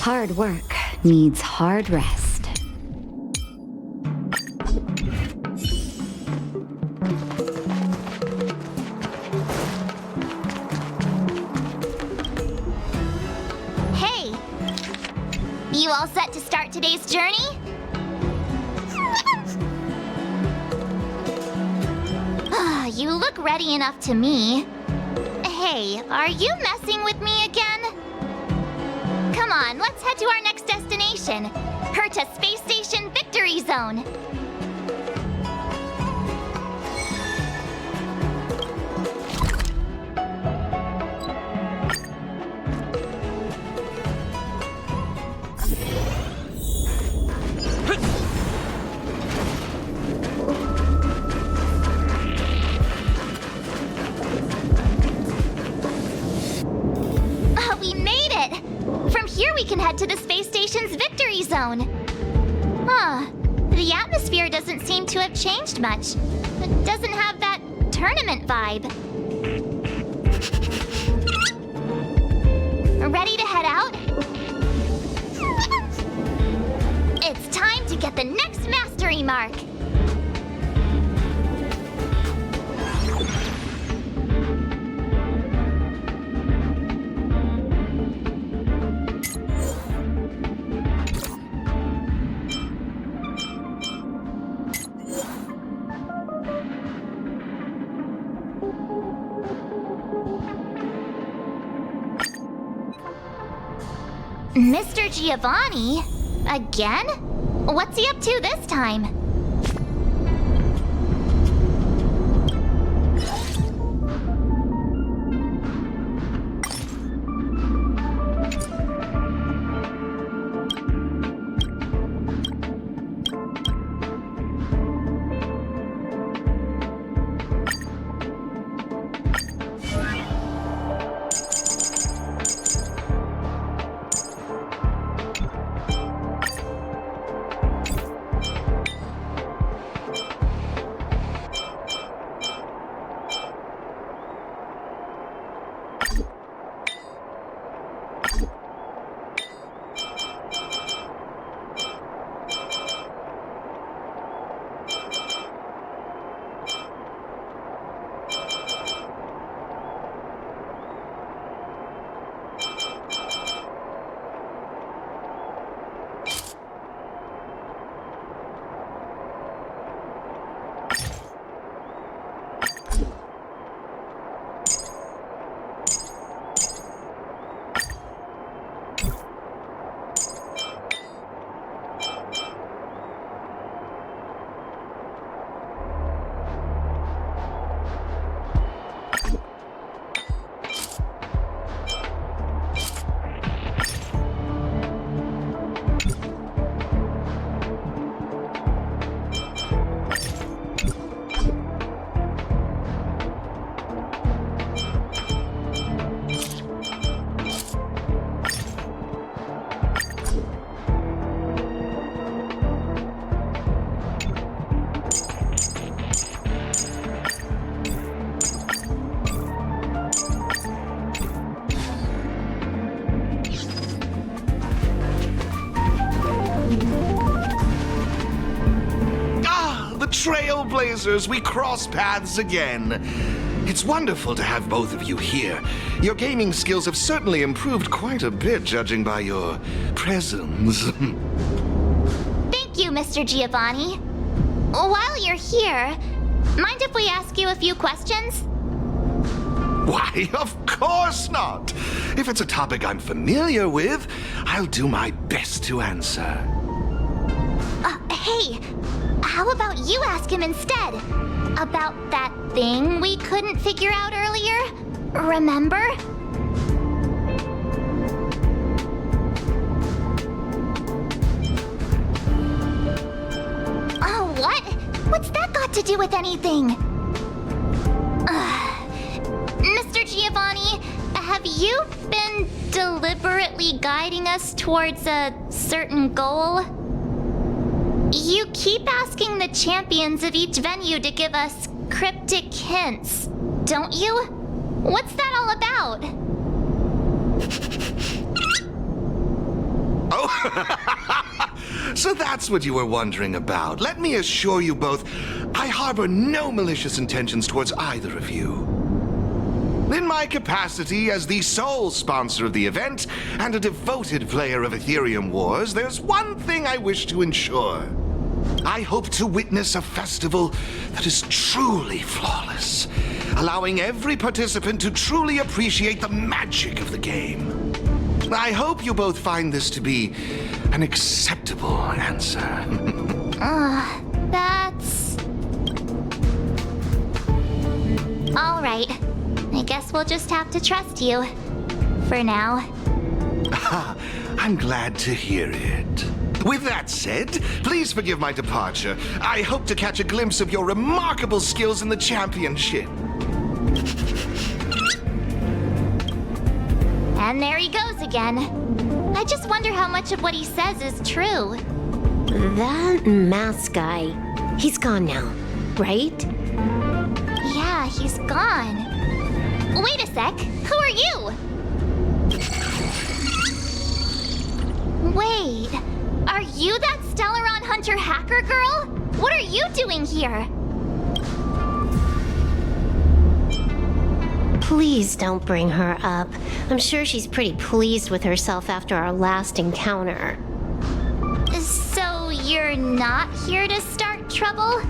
Hard work needs hard rest. Hey! You all set to start today's journey? You look ready enough to me. Hey, are you messing with me again? Come on, let's head to our next destination. Herta Space Station Victory Zone. We can head to the space station's victory zone. Huh. The atmosphere doesn't seem to have changed much. It doesn't have that tournament vibe. Ready to head out? It's time to get the next mastery mark. Mr. Giovanni? Again? What's he up to this time? Trailblazers, we cross paths again. It's wonderful to have both of you here. Your gaming skills have certainly improved quite a bit, judging by your presence. Thank you, Mr. Giovanni. While you're here, mind if we ask you a few questions? Why, of course not. If it's a topic I'm familiar with, I'll do my best to answer. Hey, how about you ask him instead? About that thing we couldn't figure out earlier? Remember? Oh, what? What's that got to do with anything? Mr. Giovanni, have you been deliberately guiding us towards a certain goal? You keep asking the champions of each venue to give us cryptic hints, don't you? What's that all about? So that's what you were wondering about. Let me assure you both, I harbor no malicious intentions towards either of you. In my capacity as the sole sponsor of the event and a devoted player of Aetherium Wars, there's one thing I wish to ensure. I hope to witness a festival that is truly flawless, allowing every participant to truly appreciate the magic of the game. I hope you both find this to be an acceptable answer. That's... All right. I guess we'll just have to trust you. For now. I'm glad to hear it. With that said, please forgive my departure. I hope to catch a glimpse of your remarkable skills in the championship. And there he goes again. I just wonder how much of what he says is true. That mask guy, he's gone now, right? Yeah, he's gone. Wait a sec. Who are you? Wait. Are you that Stellaron Hunter hacker girl? What are you doing here? Please don't bring her up. I'm sure she's pretty pleased with herself after our last encounter. So you're not here to start trouble?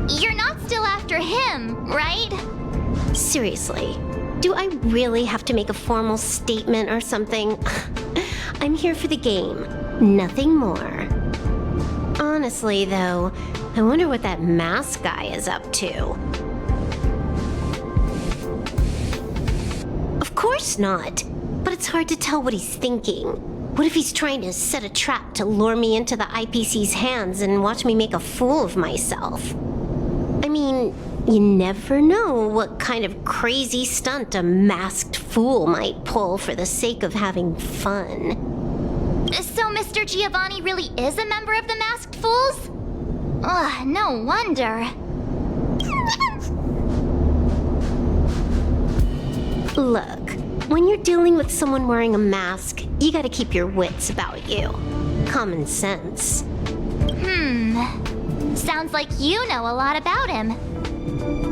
You're not still after him, right? Seriously, do I really have to make a formal statement or something? I'm here for the game, nothing more. Honestly, though, I wonder what that mask guy is up to. Of course not, but it's hard to tell what he's thinking. What if he's trying to set a trap to lure me into the IPC's hands and watch me make a fool of myself? I mean, you never know what kind of crazy stunt a masked fool might pull for the sake of having fun. So Mr. Giovanni really is a member of the Masked Fools? Ugh, no wonder. Look, when you're dealing with someone wearing a mask, you gotta keep your wits about you. Common sense. Sounds like you know a lot about him.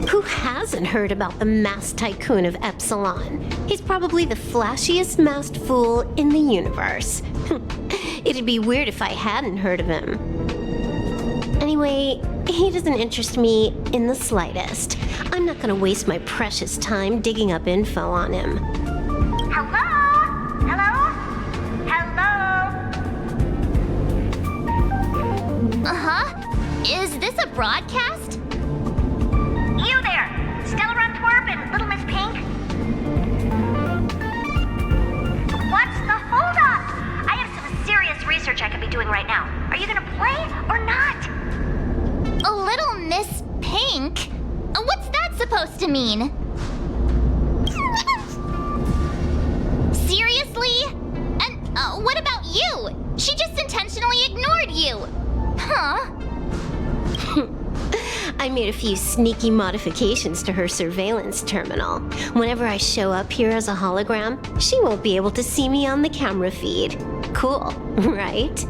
Who hasn't heard about the masked tycoon of Epsilon? He's probably the flashiest masked fool in the universe. It'd be weird if I hadn't heard of him. Anyway, he doesn't interest me in the slightest. I'm not gonna waste my precious time digging up info on him. Hello? Hello? Hello? Uh-huh. Is this a broadcast? You there! Stellaron Twerp and Little Miss Pink? What's the holdup? I have some serious research I could be doing right now. Are you gonna play or not? A Little Miss Pink? What's that supposed to mean? Seriously? And what about you? She just intentionally ignored you. Huh? I made a few sneaky modifications to her surveillance terminal. Whenever I show up here as a hologram, she won't be able to see me on the camera feed. Cool, right?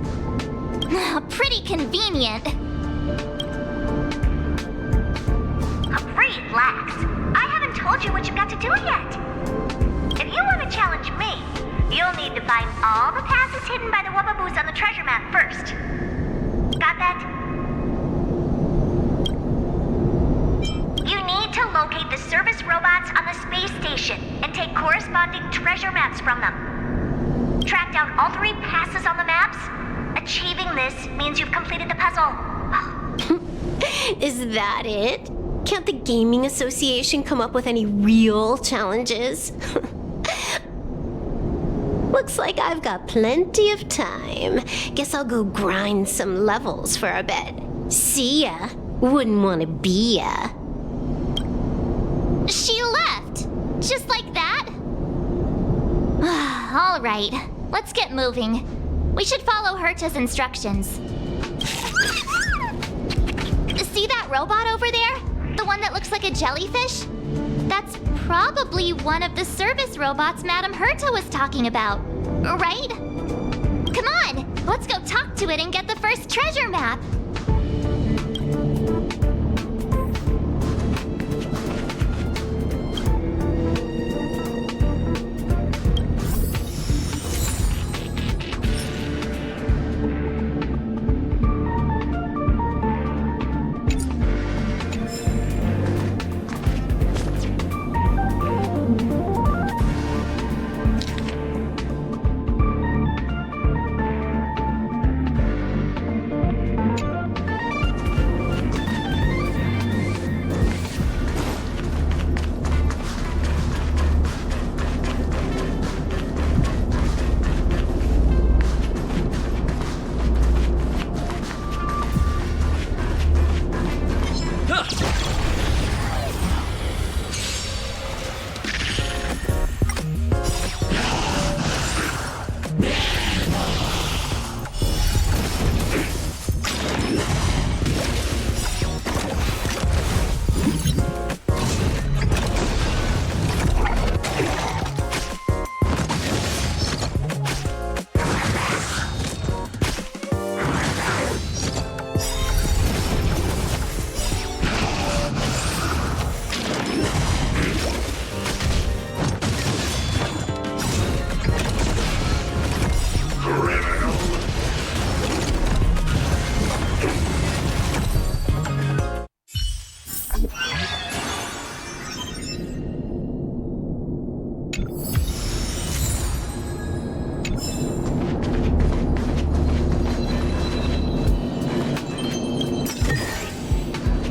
Pretty convenient. Relax. I haven't told you what you've got to do yet. If you want to challenge me, you'll need to find all the passes hidden by the Wubbaboos on the treasure map first. Got that? You need to locate the service robots on the space station and take corresponding treasure maps from them. Track down all 3 passes on the maps. Achieving this means you've completed the puzzle. Is that it? Can't the Gaming Association come up with any real challenges? Looks like I've got plenty of time. Guess I'll go grind some levels for a bit. See ya. Wouldn't want to be ya. She left. Just like that? All right. Let's get moving. We should follow Herta's instructions. See that robot over there? The one that looks like a jellyfish? That's probably one of the service robots Madame Herta was talking about, right? Come on! Let's go talk to it and get the first treasure map.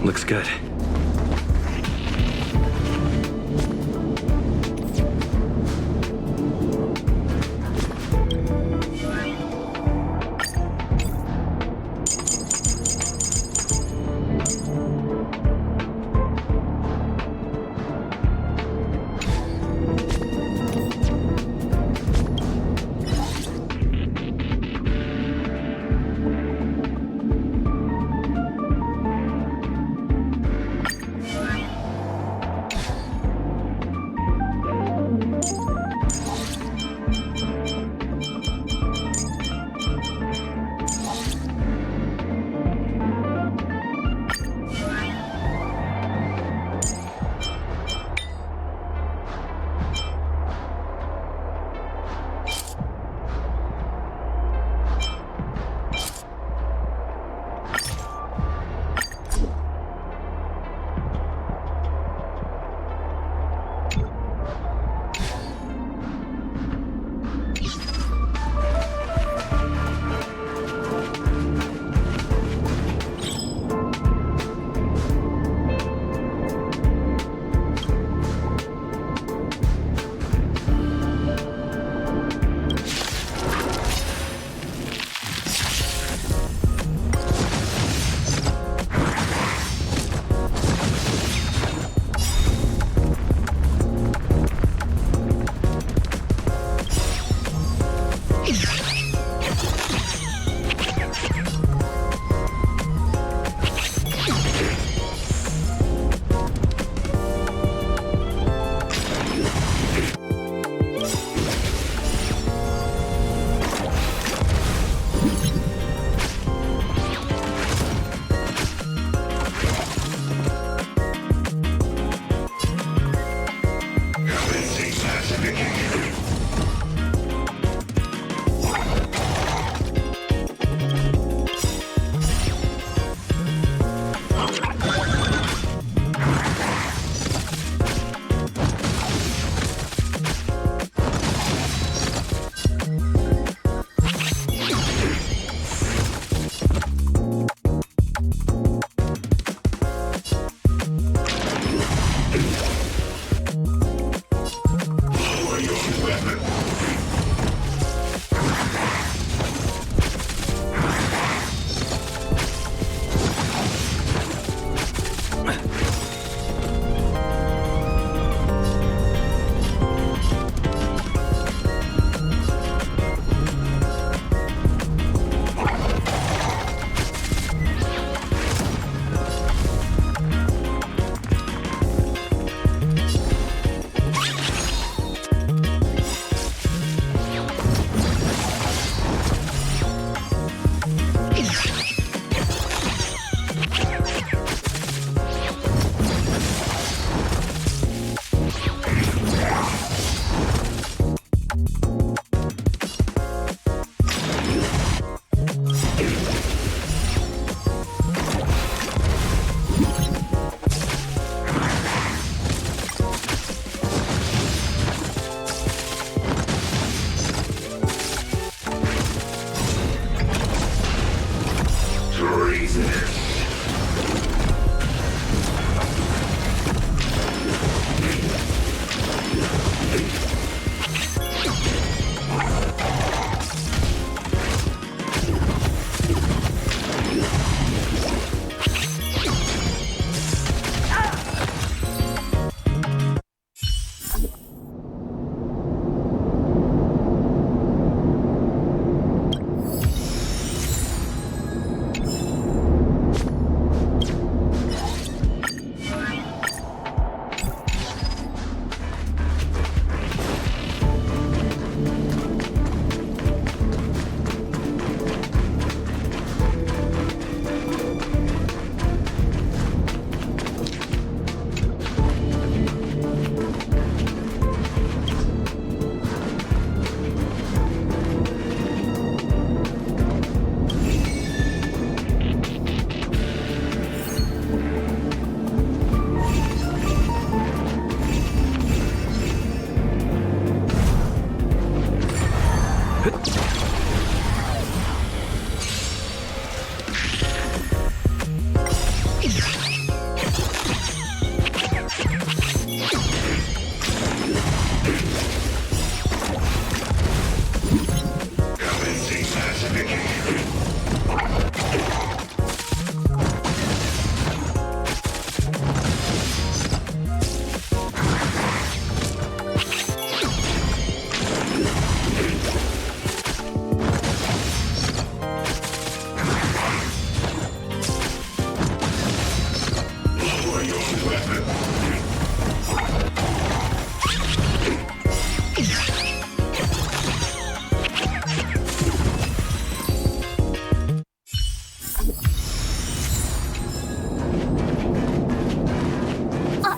Looks good.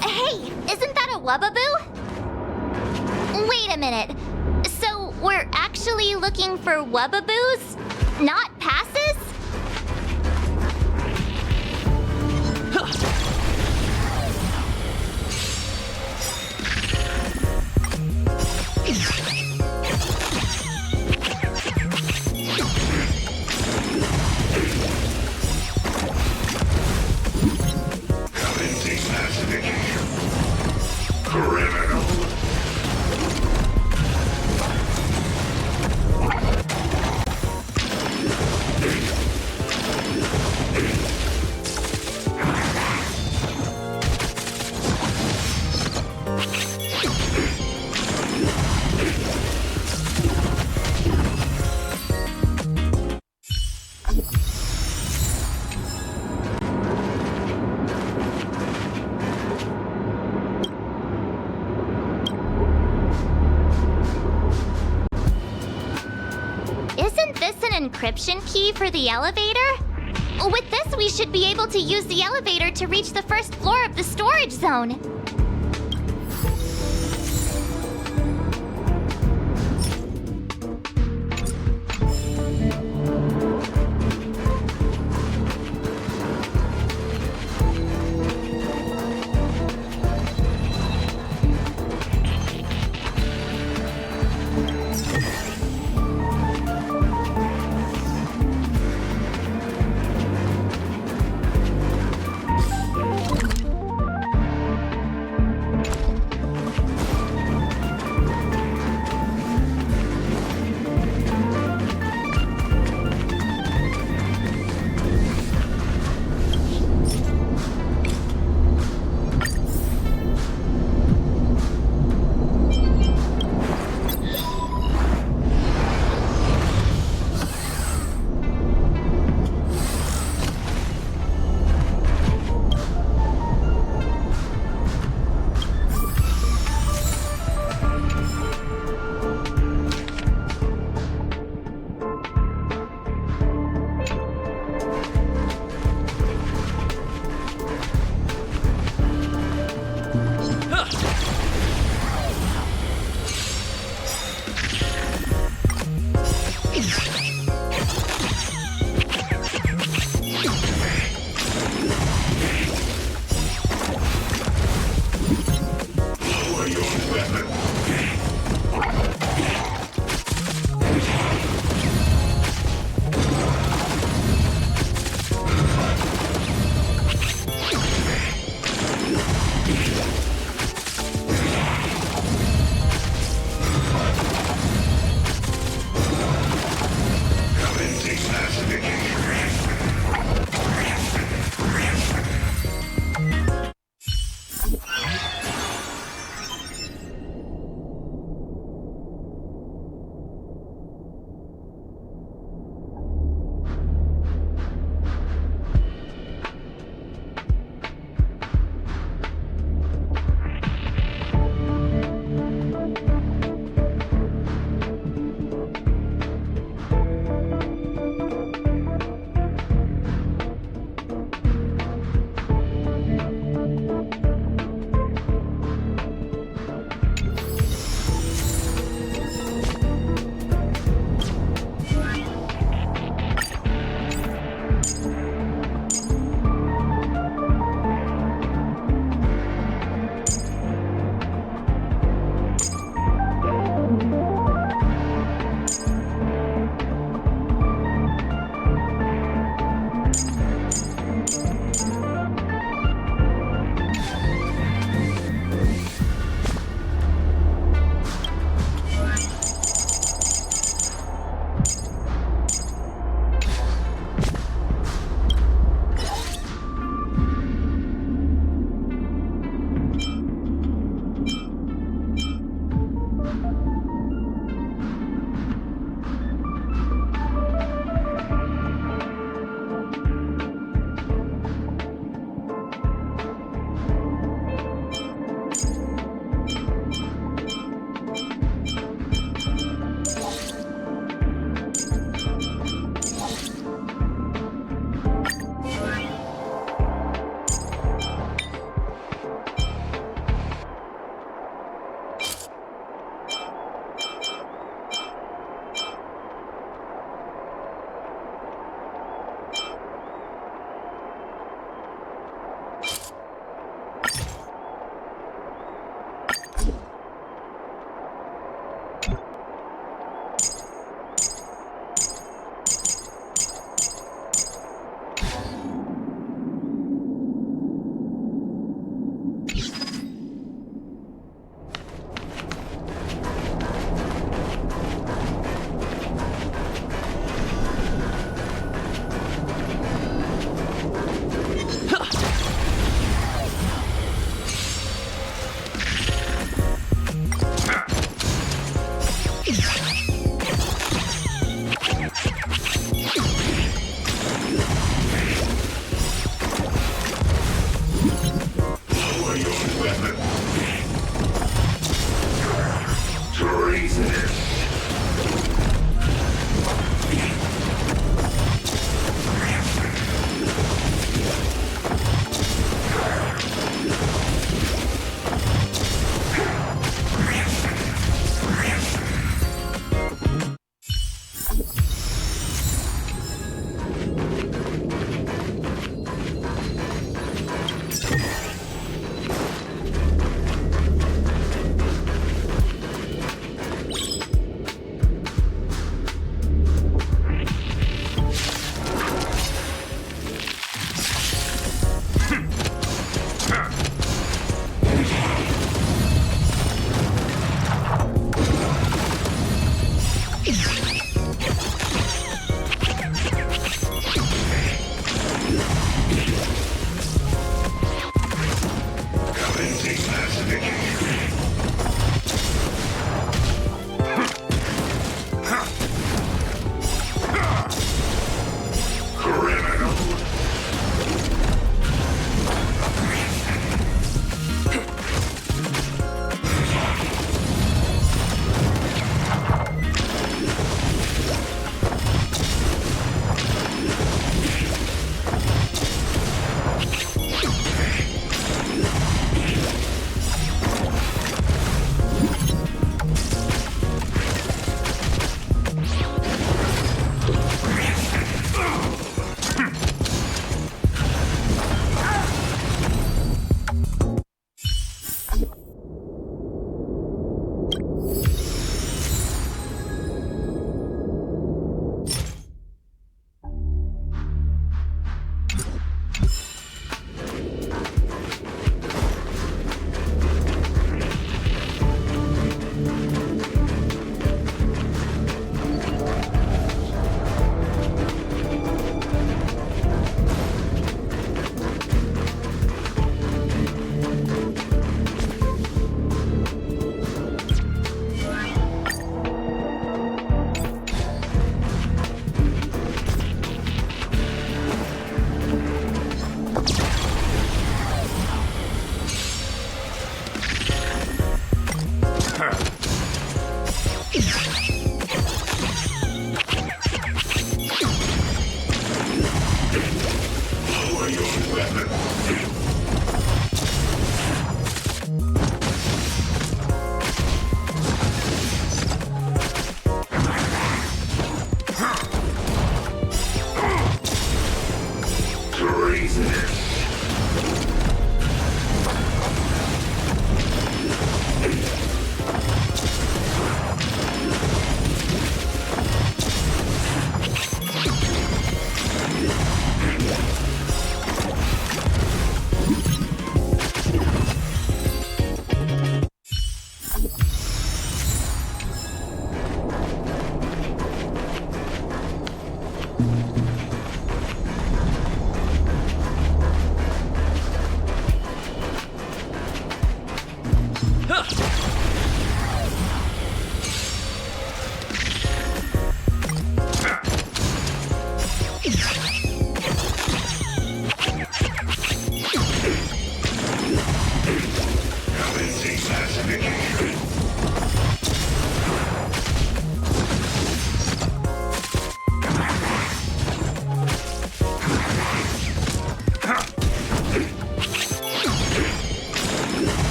Hey, isn't that a Wubbaboo? Wait a minute. So we're actually looking for Wubbaboos, not passes? Isn't this an encryption key for the elevator? With this, we should be able to use the elevator to reach the first floor of the storage zone.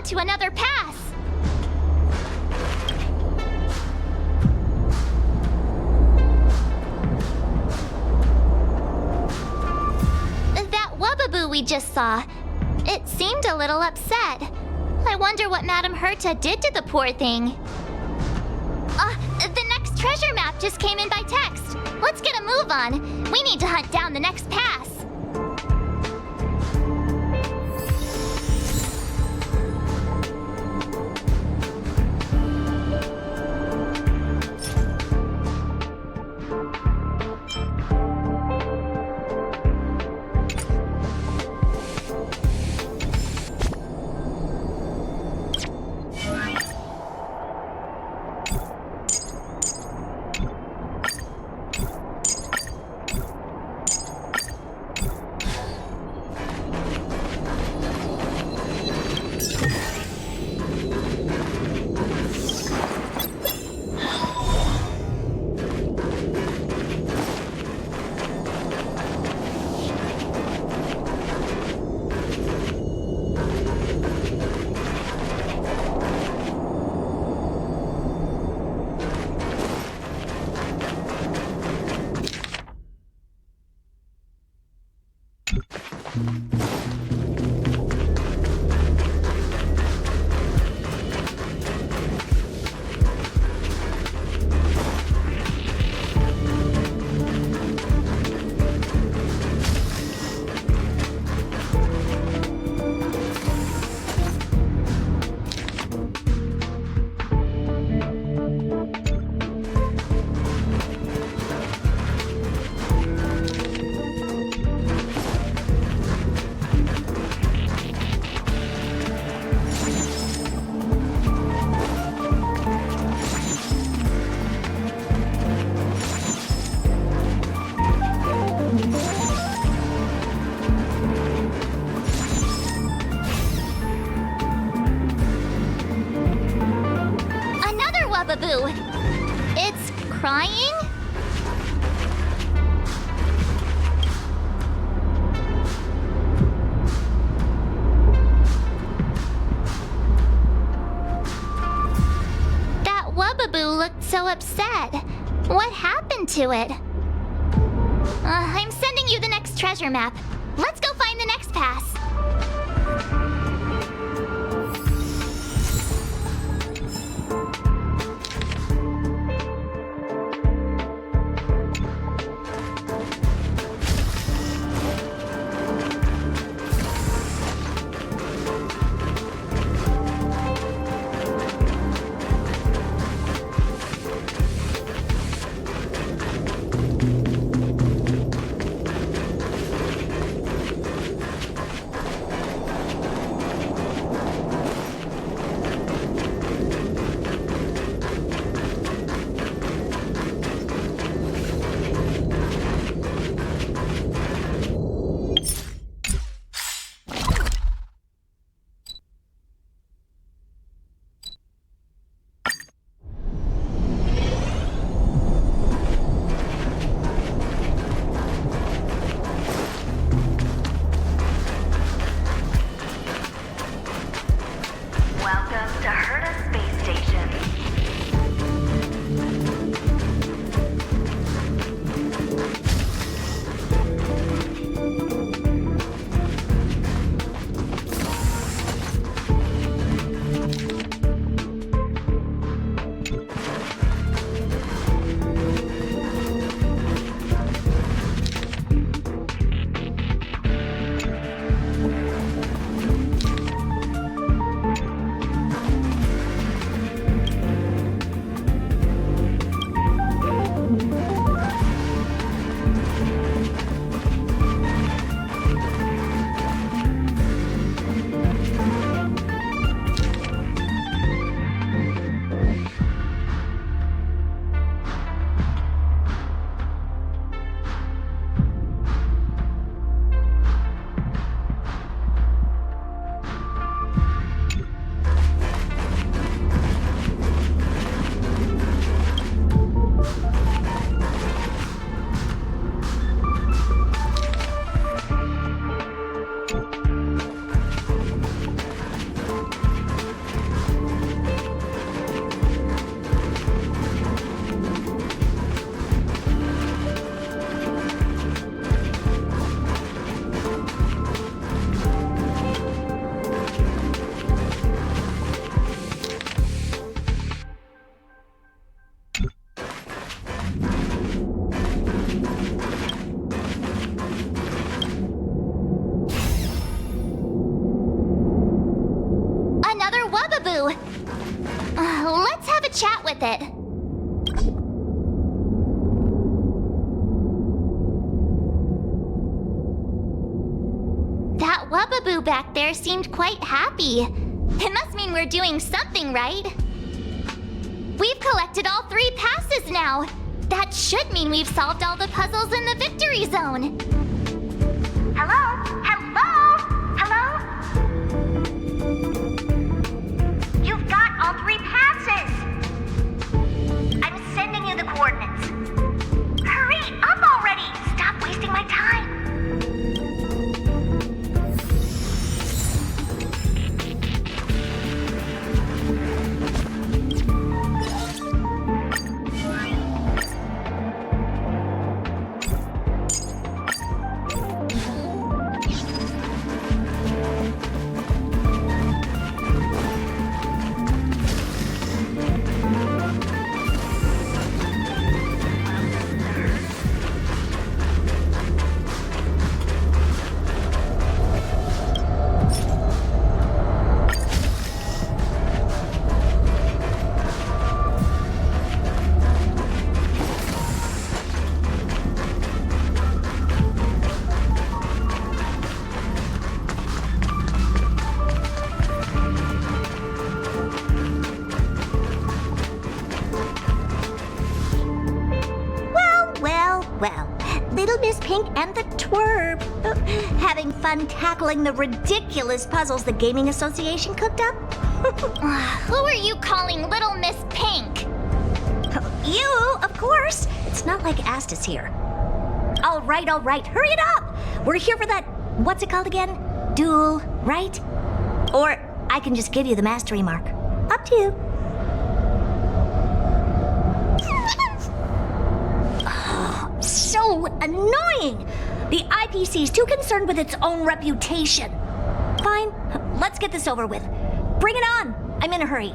to another pass. That Wubbaboo we just saw, it seemed a little upset. I wonder what Madame Herta did to the poor thing. The next treasure map just came in by text. Let's get a move on. We need to hunt down the next pass. Wubbaboo. It's crying? That Wubbaboo looked so upset. What happened to it? I'm sending you the next treasure map. Let's go find the next pass. chat with it. That Wubbaboo back there seemed quite happy. It must mean we're doing something right. We've collected all 3 passes now. That should mean we've solved all the puzzles in the victory zone. Hello? Hello? Hello? You've got all 3 passes! I'm sending you the coordinates. Hurry up already! Stop wasting my time! Well, Little Miss Pink and the Twerp. Having fun tackling the ridiculous puzzles the Gaming Association cooked up? Who are you calling Little Miss Pink? You, of course. It's not like Astus here. All right, hurry it up. We're here for that, what's it called again? Duel, right? Or I can just give you the mastery mark. Up to you. So annoying! The IPC's too concerned with its own reputation. Fine, let's get this over with. Bring it on! I'm in a hurry.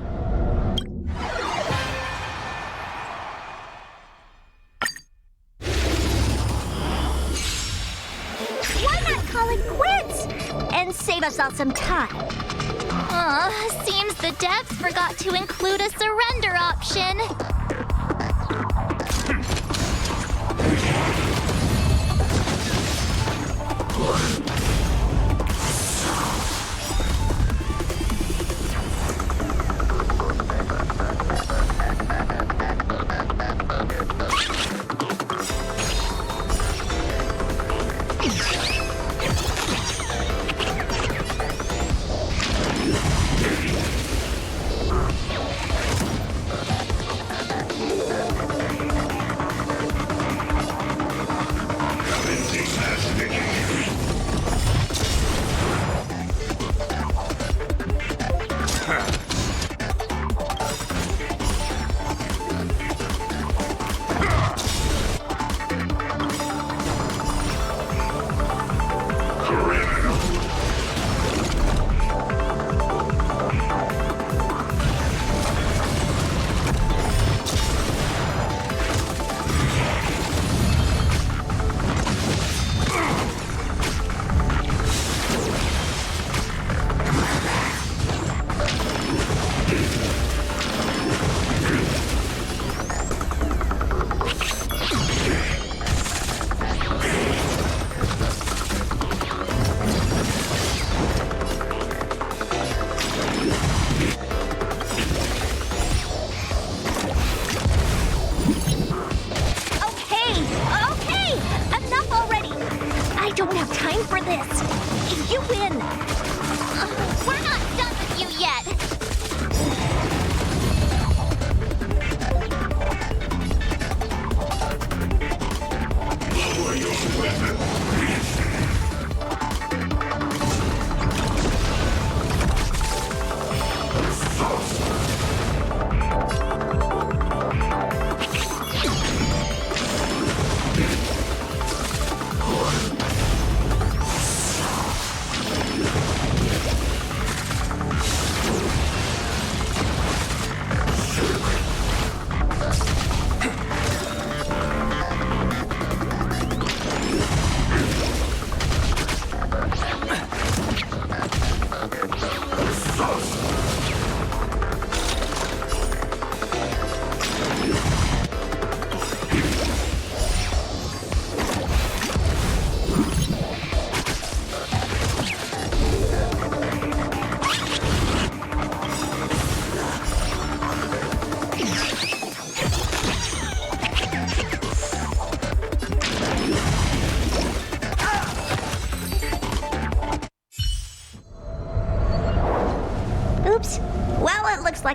Why not call it quits? And save us all some time. Seems the devs forgot to include a surrender option.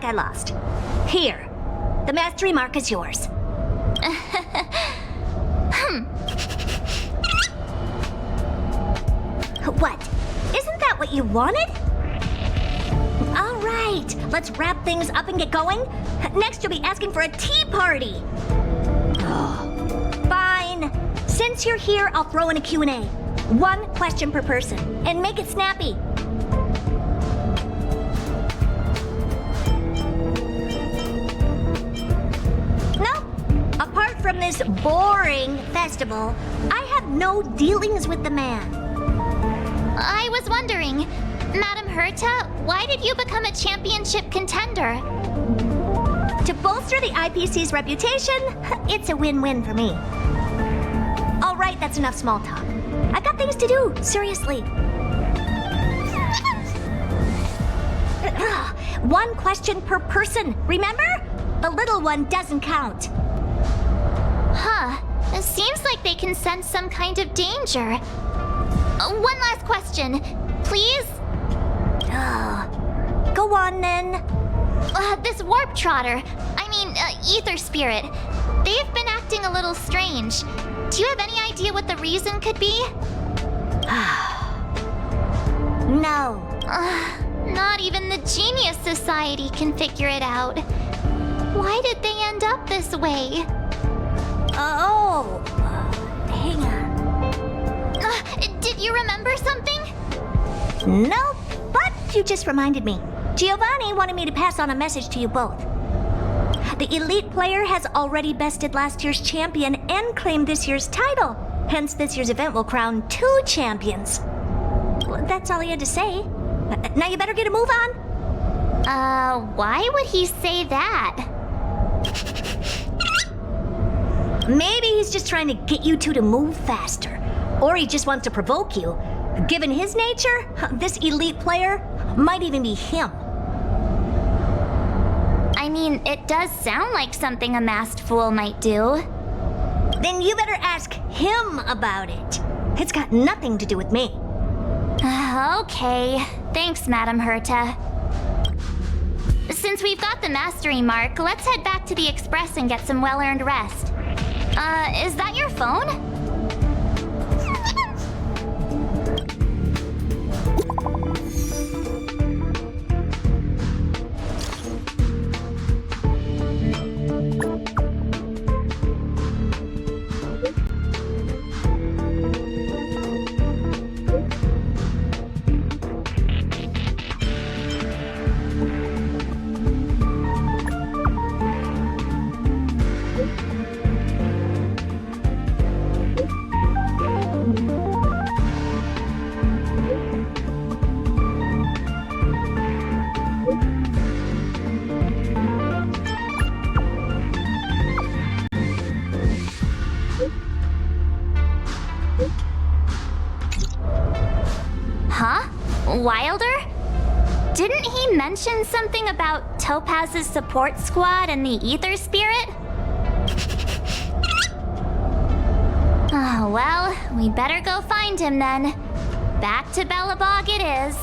I lost. Here. The mastery mark is yours. What? Isn't that what you wanted? All right, let's wrap things up and get going. Next, you'll be asking for a tea party. Fine. Since you're here, I'll throw in a Q&A. 1 question per person, and make it snappy. No, apart from this boring festival, I have no dealings with the man. I was wondering, Madam Herta, why did you become a championship contender? To bolster the IPC's reputation, it's a win-win for me. All right, that's enough small talk. I've got things to do, seriously. 1 question per person, remember? The little one doesn't count. Huh. It seems like they can sense some kind of danger. One last question, please? Go on, then. This warp trotter, ether spirit, they've been acting a little strange. Do you have any idea what the reason could be? No. Not even the Genius Society can figure it out. Why did they end up this way? Hang on. Did you remember something? Nope, but you just reminded me. Giovanni wanted me to pass on a message to you both. The elite player has already bested last year's champion and claimed this year's title. Hence, this year's event will crown 2 champions. Well, that's all he had to say. Now you better get a move on. Why would he say that? Maybe he's just trying to get you two to move faster. Or he just wants to provoke you. Given his nature, this elite player might even be him. It does sound like something a masked fool might do. Then you better ask him about it. It's got nothing to do with me. Okay. Thanks, Madam Herta. Since we've got the mastery mark, let's head back to the Express and get some well-earned rest. Is that your phone? Wilder? Didn't he mention something about Topaz's support squad and the ether spirit? Oh, well, we better go find him then. Back to Bellabog it is.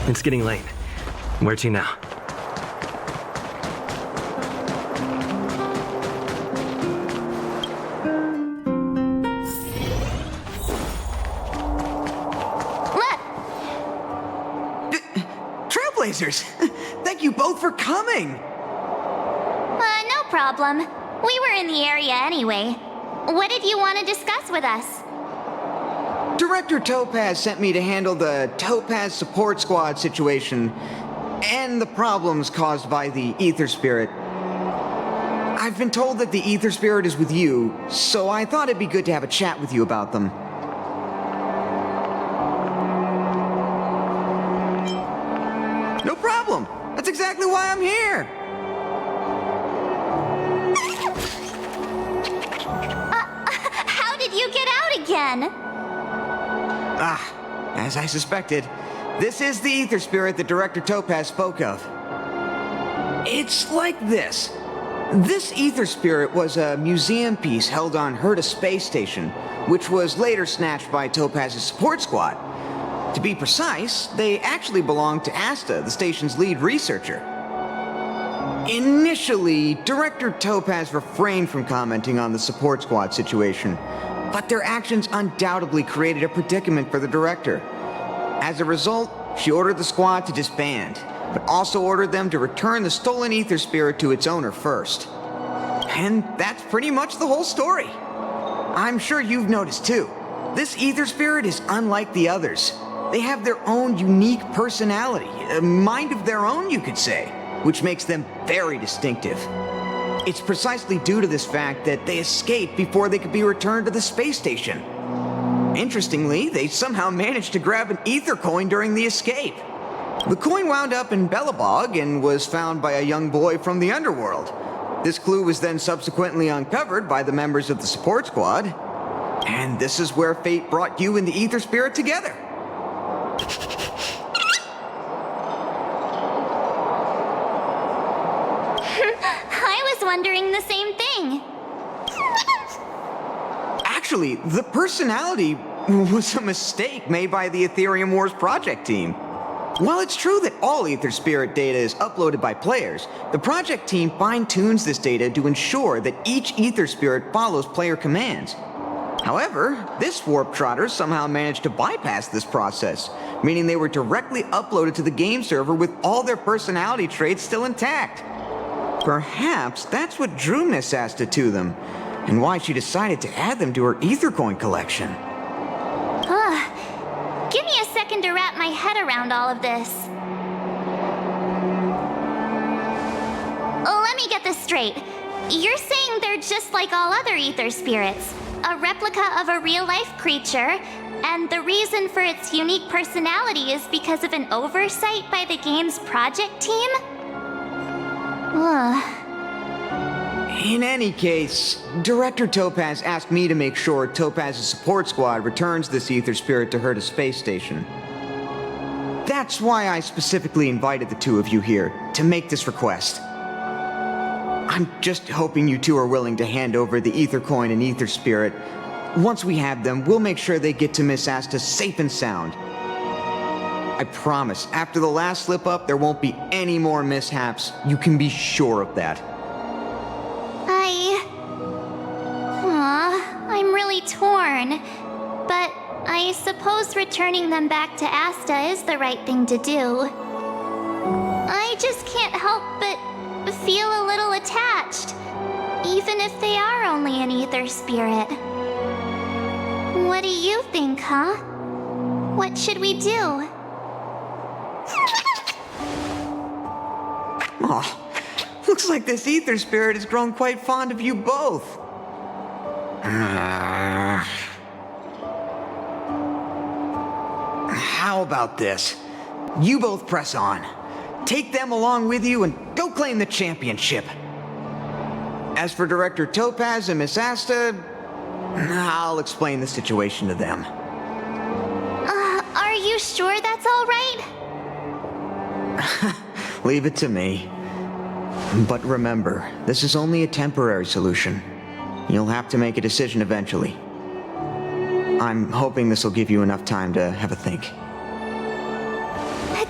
It's getting late. Where to now? Trailblazers! Thank you both for coming! No problem. We were in the area anyway. What did you want to discuss with us? Director Topaz sent me to handle the Topaz Support Squad situation and the problems caused by the Ether Spirit. I've been told that the Ether Spirit is with you, so I thought it'd be good to have a chat with you about them. No problem! That's exactly why I'm here! How did you get out again? As I suspected, this is the Ether Spirit that Director Topaz spoke of. It's like this. This Ether Spirit was a museum piece held on Herta space station, which was later snatched by Topaz's support squad. To be precise, they actually belong to Asta, the station's lead researcher. Initially, Director Topaz refrained from commenting on the support squad situation, but their actions undoubtedly created a predicament for the director. As a result, she ordered the squad to disband, but also ordered them to return the stolen ether spirit to its owner first. And that's pretty much the whole story. I'm sure you've noticed too. This ether spirit is unlike the others. They have their own unique personality, a mind of their own, you could say, which makes them very distinctive. It's precisely due to this fact that they escaped before they could be returned to the space station. Interestingly, they somehow managed to grab an ether coin during the escape. The coin wound up in Belobog and was found by a young boy from the underworld. This clue was then subsequently uncovered by the members of the support squad, and this is where fate brought you and the ether spirit together. I was wondering the same thing. Actually, the personality was a mistake made by the Aetherium Wars project team. While it's true that all ether spirit data is uploaded by players, the project team fine-tunes this data to ensure that each ether spirit follows player commands. However, this warp trotter somehow managed to bypass this process, meaning they were directly uploaded to the game server with all their personality traits still intact. Perhaps that's what drew Miss Asta to them, and why she decided to add them to her ether coin collection. Give me a second to wrap my head around all of this. Let me get this straight. You're saying they're just like all other ether spirits, a replica of a real-life creature, and the reason for its unique personality is because of an oversight by the game's project team? In any case, Director Topaz asked me to make sure Topaz's support squad returns this ether spirit to Herta space station. That's why I specifically invited the two of you here, to make this request. I'm just hoping you two are willing to hand over the ether coin and ether spirit. Once we have them, we'll make sure they get to Miss Asta safe and sound. I promise, after the last slip-up, there won't be any more mishaps. You can be sure of that. I'm really torn. But I suppose returning them back to Asta is the right thing to do. I just can't help but feel a little attached, even if they are only an ether spirit. What do you think, huh? What should we do? Aw, looks like this ether spirit has grown quite fond of you both. How about this? You both press on. Take them along with you and go claim the championship. As for Director Topaz and Miss Asta, I'll explain the situation to them. Are you sure that's all right? Leave it to me. But remember, this is only a temporary solution. You'll have to make a decision eventually. I'm hoping this will give you enough time to have a think.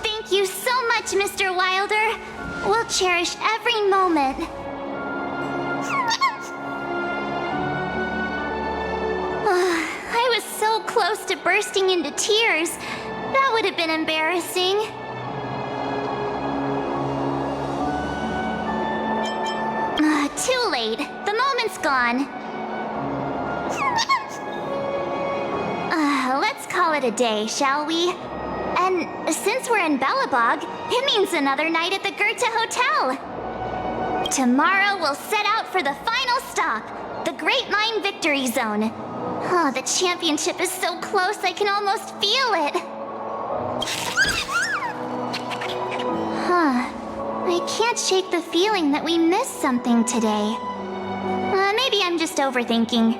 Thank you so much, Mr. Wilder. We'll cherish every moment. I was so close to bursting into tears. That would have been embarrassing. Too late. The moment's gone. Let's call it a day, shall we? And since we're in Belobog, it means another night at the Herta Hotel. Tomorrow we'll set out for the final stop, the Great Mine Victory Zone. Oh, the championship is so close I can almost feel it. I can't shake the feeling that we missed something today. Maybe I'm just overthinking.